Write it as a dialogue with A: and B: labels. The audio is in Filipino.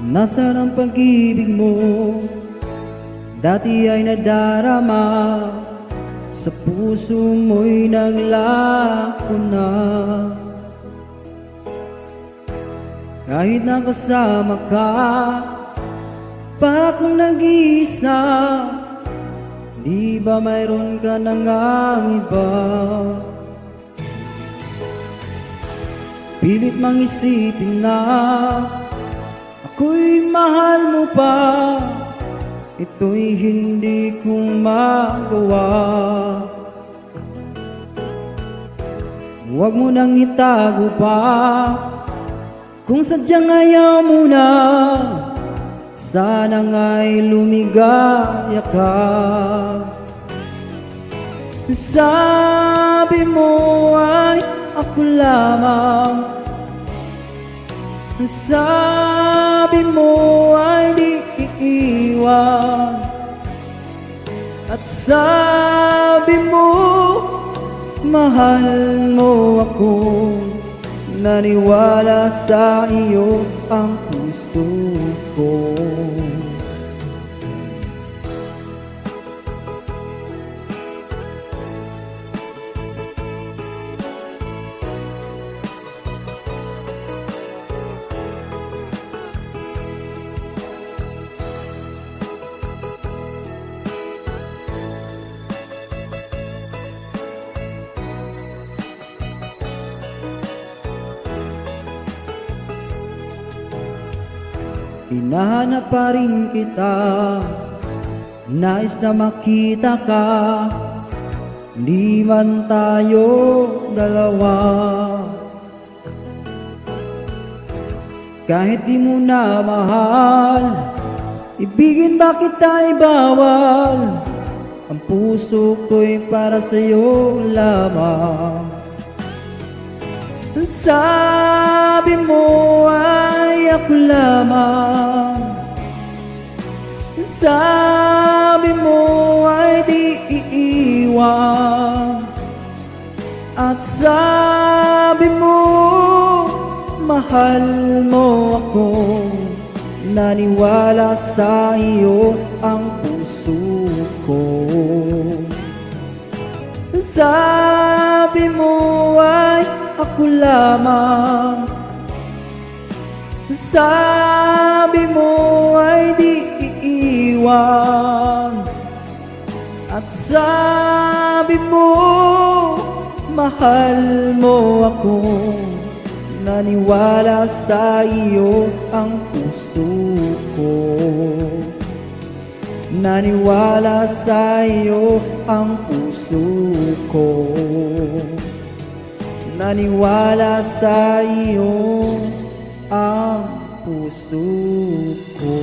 A: Nasaan ang pag-ibig mo? Dati ay nadarama, sa puso mo'y naglako na. Kahit nakasama ka, para kung nag-iisa, di ba mayroon ka nang iba? Pilit mang isipin na ako'y mahal mo pa, ito'y hindi ko magawa. Huwag mo nang itago pa, kung sadyang ayaw mo na, sana nga'y lumigaya ka. Sabi mo ay ako lamang, sabi mo ay di iiwan, at sabi mo mahal mo ako. Naniwala sa iyo ang puso ko. Hinahanap pa rin kita, nais na makita ka, di man tayo dalawa. Kahit di mo na mahal, ibigin ba kita'y bawal? Ang puso ko'y para sa'yo lamang. Sabi mo ay ako lamang, sabi mo ay di iiwan, at sabi mo mahal mo ako. Naniwala sa iyo ang puso ko. Sabi mo ay ako lamang, sabi mo ay di iiwan, at sabi mo mahal mo ako. Naniwala sa iyo ang puso ko. Naniwala sa iyo ang puso ko. Naniwala sa iyo ang puso ko.